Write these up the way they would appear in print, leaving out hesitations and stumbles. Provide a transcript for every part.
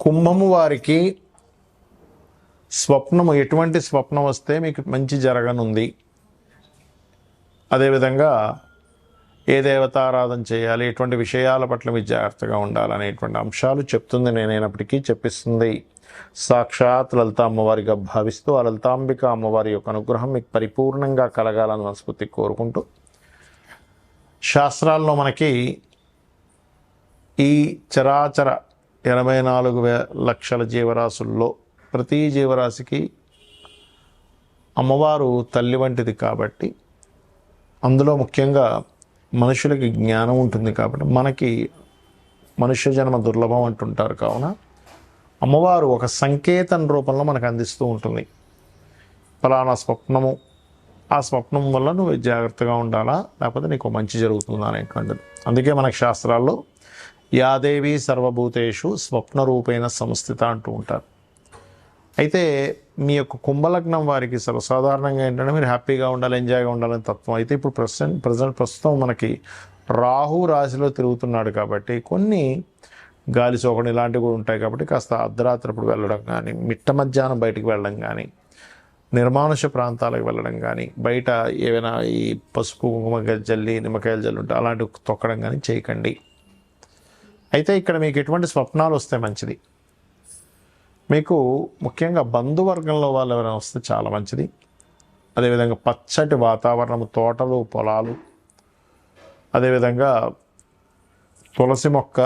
కుంభము వారికి స్వప్నము, ఎటువంటి స్వప్నం వస్తే మీకు మంచి జరగనుంది, అదేవిధంగా ఏ దేవతారాధన చేయాలి, ఎటువంటి విషయాల పట్ల మీరు జాగ్రత్తగా ఉండాలనేటువంటి అంశాలు చెప్తుంది. నేనైనప్పటికీ చెప్పిస్తుంది సాక్షాత్ లలిత అమ్మవారిగా భావిస్తూ ఆ లలితాంబిక అమ్మవారి యొక్క అనుగ్రహం మీకు పరిపూర్ణంగా కలగాలని మనస్ఫూర్తి కోరుకుంటూ, శాస్త్రాల్లో మనకి ఈ చరాచర 84 లక్షల జీవరాశుల్లో ప్రతి జీవరాశికి అమ్మవారు తల్లి వంటిది కాబట్టి, అందులో ముఖ్యంగా మనుషులకి జ్ఞానం ఉంటుంది కాబట్టి మనకి మనుష్య జన్మ దుర్లభం అంటుంటారు. కావున అమ్మవారు ఒక సంకేతం రూపంలో మనకు అందిస్తూ ఉంటుంది. ఫలానా స్వప్నము, ఆ స్వప్నం వల్ల నువ్వు జాగ్రత్తగా ఉండాలా, లేకపోతే నీకు మంచి జరుగుతుందా అనేటువంటిది. అందుకే మనకు శాస్త్రాల్లో యాదేవి సర్వభూతేషు స్వప్న రూపేణ సంస్థిత అంటూ ఉంటారు. అయితే మీ యొక్క కుంభలగ్నం వారికి సర్వసాధారణంగా ఏంటంటే మీరు హ్యాపీగా ఉండాలి, ఎంజాయ్గా ఉండాలని తత్వం. అయితే ఇప్పుడు ప్రస్తుతం మనకి రాహు రాశిలో తిరుగుతున్నాడు కాబట్టి కొన్ని గాలి సోకడం ఇలాంటివి కూడా ఉంటాయి. కాబట్టి కాస్త అర్ధరాత్రప్పుడు వెళ్ళడం కానీ, మిట్ట మధ్యాహ్నం బయటికి వెళ్ళడం కానీ, నిర్మానుష ప్రాంతాలకు వెళ్ళడం కానీ, బయట ఏవైనా ఈ పసుపు కుంకుమ జల్లి నిమ్మకాయలు జల్లి ఉంటే అలాంటివి తొక్కడం కానీ చేయకండి. అయితే ఇక్కడ మీకు ఎటువంటి స్వప్నాలు వస్తే మంచిది, మీకు ముఖ్యంగా బంధువర్గంలో వాళ్ళు ఎవరైనా వస్తే చాలా మంచిది. అదేవిధంగా పచ్చటి వాతావరణం, తోటలు, పొలాలు, అదేవిధంగా తులసి మొక్క,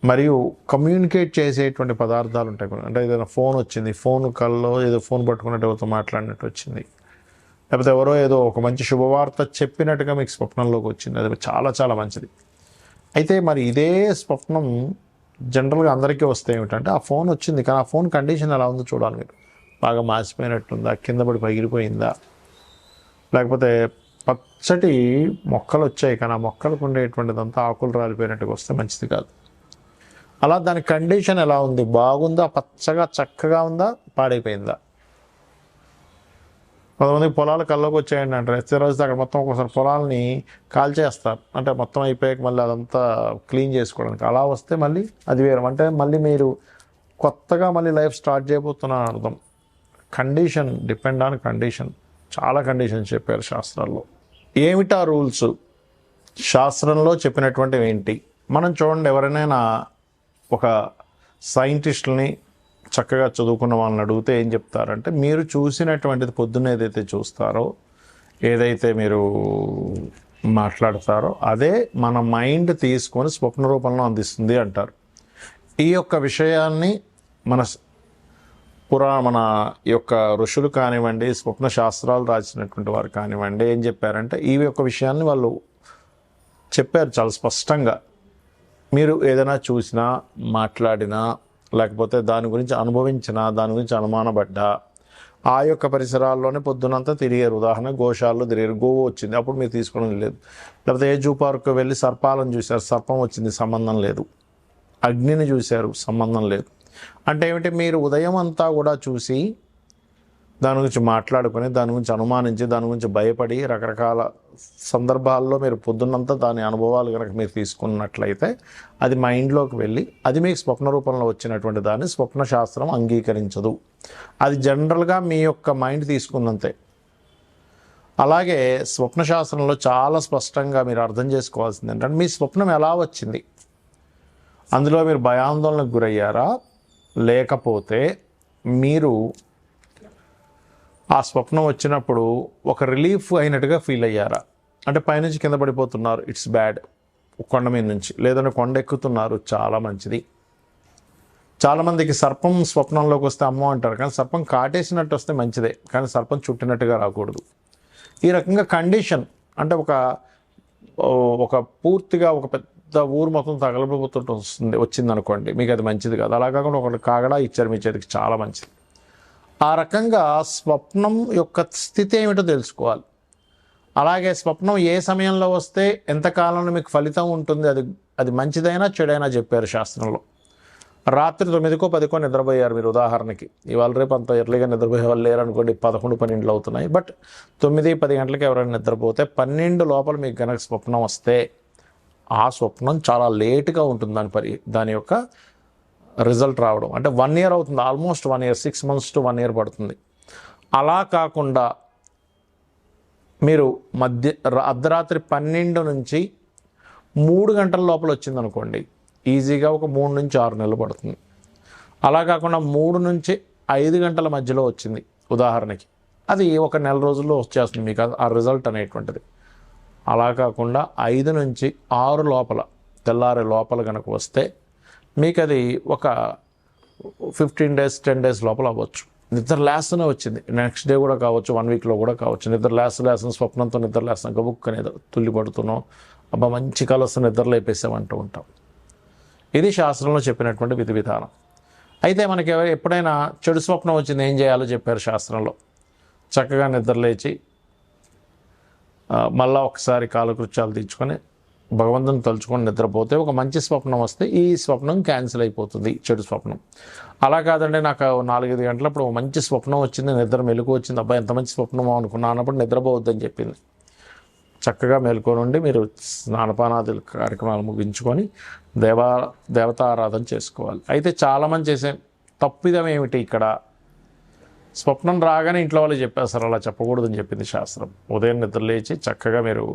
మరియు కమ్యూనికేట్ చేసేటువంటి పదార్థాలు ఉంటాయి. అంటే ఏదైనా ఫోన్ వచ్చింది, ఫోన్ కల్లో ఏదో ఫోన్ పట్టుకున్నట్టు ఎవరితో మాట్లాడినట్టు వచ్చింది, లేకపోతే ఎవరో ఏదో ఒక మంచి శుభవార్త చెప్పినట్టుగా మీకు స్వప్నంలోకి వచ్చింది, అది చాలా చాలా మంచిది. అయితే మరి ఇదే స్వప్నం జనరల్గా అందరికీ వస్తే ఏమిటంటే ఆ ఫోన్ వచ్చింది కానీ ఆ ఫోన్ కండిషన్ ఎలా ఉందో చూడాలి మీరు. బాగా మాసిపోయినట్టుందా, కింద పడి పగిలిపోయిందా, లేకపోతే పచ్చటి మొక్కలు వచ్చాయి కానీ ఆ మొక్కలకు ఉండేటువంటిదంతా ఆకులు రాలిపోయినట్టుగా వస్తే మంచిది కాదు. అలా దాని కండిషన్ ఎలా ఉంది, బాగుందా, పచ్చగా చక్కగా ఉందా, పాడైపోయిందా. కొంతమంది పొలాలు కల్లోకి వచ్చాయండి అంటారు, ఎత్తే రోజు అక్కడ మొత్తం ఒకసారి పొలాలని కాల్చేస్తారు, అంటే మొత్తం అయిపోయాక మళ్ళీ అదంతా క్లీన్ చేసుకోవడానికి. అలా వస్తే మళ్ళీ అది వేరు, అంటే మళ్ళీ మీరు కొత్తగా మళ్ళీ లైఫ్ స్టార్ట్ చేయబోతున్నారని అర్థం. Condition, depend on condition. చాలా కండిషన్స్ చెప్పారు శాస్త్రాల్లో. ఏమిటా రూల్స్, శాస్త్రంలో చెప్పినటువంటివి ఏంటి? మనం చూడండి, ఎవరైనా ఒక సైంటిస్టులని చక్కగా చదువుకున్న వాళ్ళని అడిగితే ఏం చెప్తారంటే, మీరు చూసినటువంటిది పొద్దున్న ఏదైతే చూస్తారో, ఏదైతే మీరు మాట్లాడతారో అదే మన మైండ్ తీసుకొని స్వప్న రూపంలో అందిస్తుంది అంటారు. ఈ యొక్క విషయాన్ని మన యొక్క ఋషులు కానివ్వండి, స్వప్న శాస్త్రాలు రాసినటువంటి వారు కానివ్వండి, ఏం చెప్పారంటే ఈ యొక్క విషయాన్ని వాళ్ళు చెప్పారు చాలా స్పష్టంగా. మీరు ఏదైనా చూసినా, మాట్లాడినా, లేకపోతే దాని గురించి అనుభవించినా, దాని గురించి అనుమానపడ్డా, ఆ యొక్క పరిసరాల్లోనే పొద్దునంతా తిరిగారు. ఉదాహరణ గోశాలలో తిరిగారు, గోవు వచ్చింది, అప్పుడు మీరు తీసుకోవడం లేదు. లేకపోతే ఏ జూ పార్కు వెళ్ళి సర్పాలను చూశారు, సర్పం వచ్చింది, సంబంధం లేదు. అగ్నిని చూశారు, సంబంధం లేదు. అంటే ఏమిటి, మీరు ఉదయం అంతా కూడా చూసి దాని గురించి మాట్లాడుకొని, దాని గురించి అనుమానించి, దాని గురించి భయపడి, రకరకాల సందర్భాల్లో మీరు పొద్దున్నంతా దాని అనుభవాలు కనుక మీరు తీసుకున్నట్లయితే అది మైండ్లోకి వెళ్ళి అది మీకు స్వప్న రూపంలో వచ్చినటువంటి దాన్ని స్వప్న శాస్త్రం అంగీకరించదు. అది జనరల్గా మీ యొక్క మైండ్ తీసుకున్నంతే. అలాగే స్వప్న శాస్త్రంలో చాలా స్పష్టంగా మీరు అర్థం చేసుకోవాల్సింది ఏంటంటే, మీ స్వప్నం ఎలా వచ్చింది, అందులో మీరు భయాందోళనకు గురయ్యారా, లేకపోతే మీరు ఆ స్వప్నం వచ్చినప్పుడు ఒక రిలీఫ్ అయినట్టుగా ఫీల్ అయ్యారా. అంటే పైనుంచి కింద పడిపోతున్నారు, ఇట్స్ బ్యాడ్, కొండ మీద నుంచి, లేదంటే కొండ ఎక్కుతున్నారు, చాలా మంచిది. చాలామందికి సర్పం స్వప్నంలోకి వస్తే అమ్మో అంటారు, కానీ సర్పం కాటేసినట్టు వస్తే మంచిదే, కానీ సర్పం చుట్టినట్టుగా రాకూడదు. ఈ రకంగా కండిషన్ అంటే ఒక పూర్తిగా ఒక పెద్ద ఊరు మొత్తం తగలబోతుంటే వచ్చింది అనుకోండి, మీకు అది మంచిది కాదు. అలా కాకుండా ఒకటి కాగడా ఇచ్చారు మీ చేతికి, చాలా మంచిది. ఆ రకంగా స్వప్నం యొక్క స్థితి ఏమిటో తెలుసుకోవాలి. అలాగే స్వప్నం ఏ సమయంలో వస్తే ఎంతకాలంలో మీకు ఫలితం ఉంటుంది, అది మంచిదైనా చెడైనా చెప్పారు శాస్త్రంలో. రాత్రి 9కో 10కో నిద్రపోయారు మీరు, ఉదాహరణకి ఇవాళ రేపు అంత ఎర్లీగా నిద్రపోయే వాళ్ళు లేరు అనుకోండి, 11, 12 అవుతున్నాయి. బట్ 9, 10 గంటలకి ఎవరైనా నిద్రపోతే 12 లోపల మీకు కనుక స్వప్నం వస్తే ఆ స్వప్నం చాలా లేటుగా ఉంటుంది, దాని యొక్క రిజల్ట్ రావడం. అంటే 1 ఇయర్ అవుతుంది, almost 1 year, 6 months to 1 year పడుతుంది. అలా కాకుండా మీరు అర్ధరాత్రి 12 నుంచి 3 గంటల లోపల వచ్చిందనుకోండి, ఈజీగా ఒక 3 నుంచి 6 నెలలు పడుతుంది. అలా కాకుండా 3 నుంచి 5 గంటల మధ్యలో వచ్చింది ఉదాహరణకి, అది ఒక నెల రోజుల్లో వచ్చేస్తుంది మీకు ఆ రిజల్ట్ అనేటువంటిది. అలా కాకుండా 5 నుంచి 6 లోపల, తెల్లారే లోపల కనుక వస్తే మీకు అది ఒక 15 days 10 days లోపల అవ్వచ్చు. నిద్ర లేస్తూనే వచ్చింది, నెక్స్ట్ డే కూడా కావచ్చు, 1 weekలో కూడా కావచ్చు. నిద్ర లేస్తున్న స్వప్నంతో నిద్ర లేస్తున్న గబుక్కనేది తుల్లి పడుతున్నాం, అబ్బా మంచి కళ వస్తే నిద్ర లేపేసామంటూ ఉంటాం. ఇది శాస్త్రంలో చెప్పినటువంటి విధి విధానం. అయితే మనకి ఎప్పుడైనా చెడు స్వప్నం వచ్చింది ఏం చేయాలో చెప్పారు శాస్త్రంలో. చక్కగా నిద్ర లేచి మళ్ళా ఒకసారి కాలకృత్యాలు తీర్చుకొని భగవంతుని తలుచుకొని నిద్రపోతే ఒక మంచి స్వప్నం వస్తే ఈ స్వప్నం క్యాన్సిల్ అయిపోతుంది, చెడు స్వప్నం. అలా కాదండి, నాకు 4-5 గంటలప్పుడు మంచి స్వప్నం వచ్చింది, నిద్ర మెలకు వచ్చింది, అబ్బాయి ఎంత మంచి స్వప్నం అనుకున్నా అన్నప్పుడు నిద్రపోవద్దని చెప్పింది. చక్కగా మేల్కొనుండి మీరు స్నానపానాది కార్యక్రమాలు ముగించుకొని దేవతారాధన చేసుకోవాలి. అయితే చాలామంది చేసే తప్పిదం ఏమిటి ఇక్కడ, స్వప్నం రాగానే ఇంట్లో వాళ్ళు చెప్పేస్తారు, అలా చెప్పకూడదని చెప్పింది శాస్త్రం. ఉదయం నిద్రలేచి చక్కగా మీరు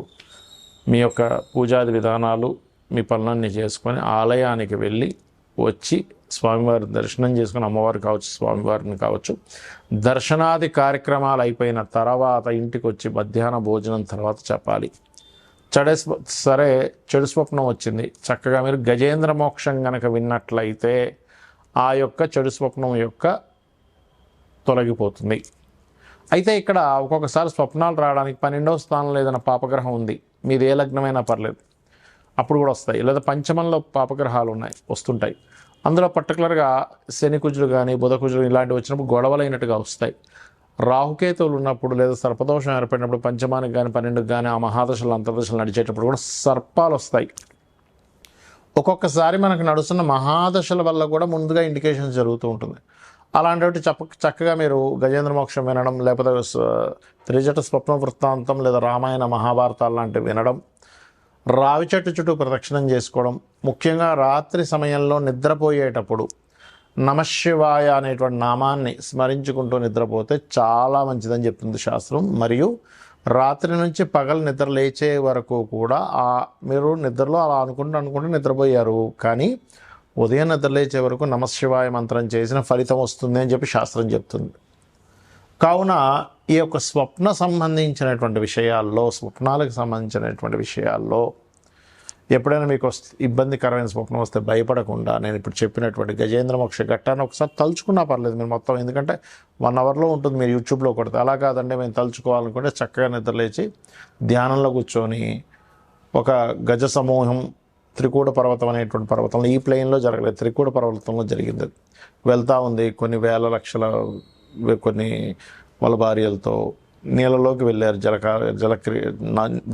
మీ యొక్క పూజాది విధానాలు మీ పనులన్నీ చేసుకొని ఆలయానికి వెళ్ళి వచ్చి స్వామివారి దర్శనం చేసుకుని, అమ్మవారు కావచ్చు స్వామివారిని కావచ్చు, దర్శనాది కార్యక్రమాలు అయిపోయిన తర్వాత ఇంటికి వచ్చి మధ్యాహ్న భోజనం తర్వాత చెప్పాలి. సరే చెడు స్వప్నం వచ్చింది, చక్కగా మీరు గజేంద్ర మోక్షం కనుక విన్నట్లయితే ఆ యొక్క చెడు స్వప్నం యొక్క తొలగిపోతుంది. అయితే ఇక్కడ ఒక్కొక్కసారి స్వప్నాలు రావడానికి 12వ స్థానంలో ఏదైనా పాపగ్రహం ఉంది, మీది ఏ లగ్నమైనా పర్లేదు, అప్పుడు కూడా వస్తాయి. లేదా పంచమంలో పాపగ్రహాలు వస్తుంటాయి. అందులో పర్టికులర్గా శని కుజులు కానీ బుధ కుజులు ఇలాంటివి వచ్చినప్పుడు గొడవలైనట్టుగా వస్తాయి. రాహుకేతువులు ఉన్నప్పుడు లేదా సర్పదోషం ఏర్పడినప్పుడు పంచమానికి కానీ 12కి కానీ ఆ మహాదశలు అంతర్దశలు నడిచేటప్పుడు కూడా సర్పాలు వస్తాయి. ఒక్కొక్కసారి మనకు నడుస్తున్న మహాదశల వల్ల కూడా ముందుగా ఇండికేషన్స్ జరుగుతూ ఉంటుంది. అలాంటి చక్కగా మీరు గజేంద్ర మోక్షం వినడం, లేకపోతే త్రిజట స్వప్న వృత్తాంతం లేదా రామాయణ మహాభారతాలు లాంటివి వినడం, రావి చెట్టు చుట్టూ ప్రదక్షిణం చేసుకోవడం, ముఖ్యంగా రాత్రి సమయంలో నిద్రపోయేటప్పుడు నమశివాయ అనేటువంటి నామాన్ని స్మరించుకుంటూ నిద్రపోతే చాలా మంచిదని చెప్తుంది శాస్త్రం. మరియు రాత్రి నుంచి పగలు నిద్ర లేచే వరకు కూడా మీరు నిద్రలో అలా అనుకుంటూ నిద్రపోయారు, కానీ ఉదయం నిద్ర లేచే వరకు నమశివాయ మంత్రం చేసిన ఫలితం వస్తుంది అని చెప్పి శాస్త్రం చెప్తుంది. కావున ఈ యొక్క స్వప్నాలకు సంబంధించినటువంటి విషయాల్లో ఎప్పుడైనా మీకు ఇబ్బందికరమైన స్వప్నం వస్తే భయపడకుండా నేను ఇప్పుడు చెప్పినటువంటి గజేంద్ర మోక్ష ఘట్టాన్ని ఒకసారి తలుచుకున్నా పర్లేదు మీరు మొత్తం, ఎందుకంటే 1 hourలో ఉంటుంది, మీరు యూట్యూబ్లో కొడితే. అలా కాదండి మేము తలుచుకోవాలనుకుంటే చక్కగా నిద్రలేచి ధ్యానంలో కూర్చొని ఒక గజ సమూహం త్రికూట పర్వతం అనేటువంటి పర్వతంలో, ఈ ప్లేన్లో జరగలేదు, త్రికూట పర్వతంలో జరిగింది. వెళ్తూ ఉంది, కొన్ని వేల లక్షల కొన్ని వాళ్ళ భార్యలతో నీళ్ళలోకి వెళ్ళారు.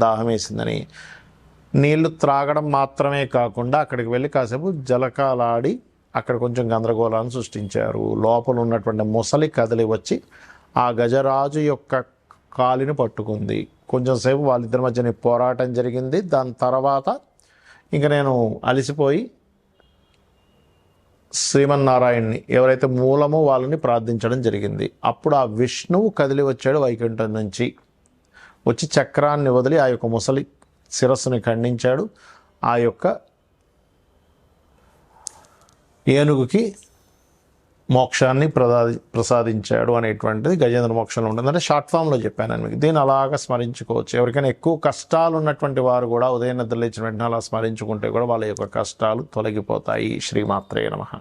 దాహం వేసిందని నీళ్లు త్రాగడం మాత్రమే కాకుండా అక్కడికి వెళ్ళి కాసేపు జలకాలాడి అక్కడ కొంచెం గందరగోళాన్ని సృష్టించారు. లోపల ఉన్నటువంటి ముసలి కదిలి వచ్చి ఆ గజరాజు యొక్క కాలిని పట్టుకుంది. కొంచెం సేపు వాళ్ళిద్దరి మధ్యన పోరాటం జరిగింది. దాని తర్వాత ఇంకా నేను అలసిపోయి శ్రీమన్నారాయణ్ణి ఎవరైతే మూలమో వాళ్ళని ప్రార్థించడం జరిగింది. అప్పుడు ఆ విష్ణువు కదిలి వచ్చాడు వైకుంఠం నుంచి, వచ్చి చక్రాన్ని వదిలి ఆ యొక్క ముసలి శిరస్సుని ఖండించాడు. ఆ యొక్క ఏనుగుకి మోక్షాన్ని ప్రసాదించాడు అనేటువంటిది గజేంద్ర మోక్షంలో ఉంటుంది. అంటే షార్ట్ ఫామ్లో చెప్పాను మీకు. దీన్ని అలాగా స్మరించుకోవచ్చు. ఎవరికైనా ఎక్కువ కష్టాలు ఉన్నటువంటి వారు కూడా ఉదయం నిద్ర లేచిన వెంటనే అలా స్మరించుకుంటే కూడా వాళ్ళ యొక్క కష్టాలు తొలగిపోతాయి. శ్రీమాత్రే నమః.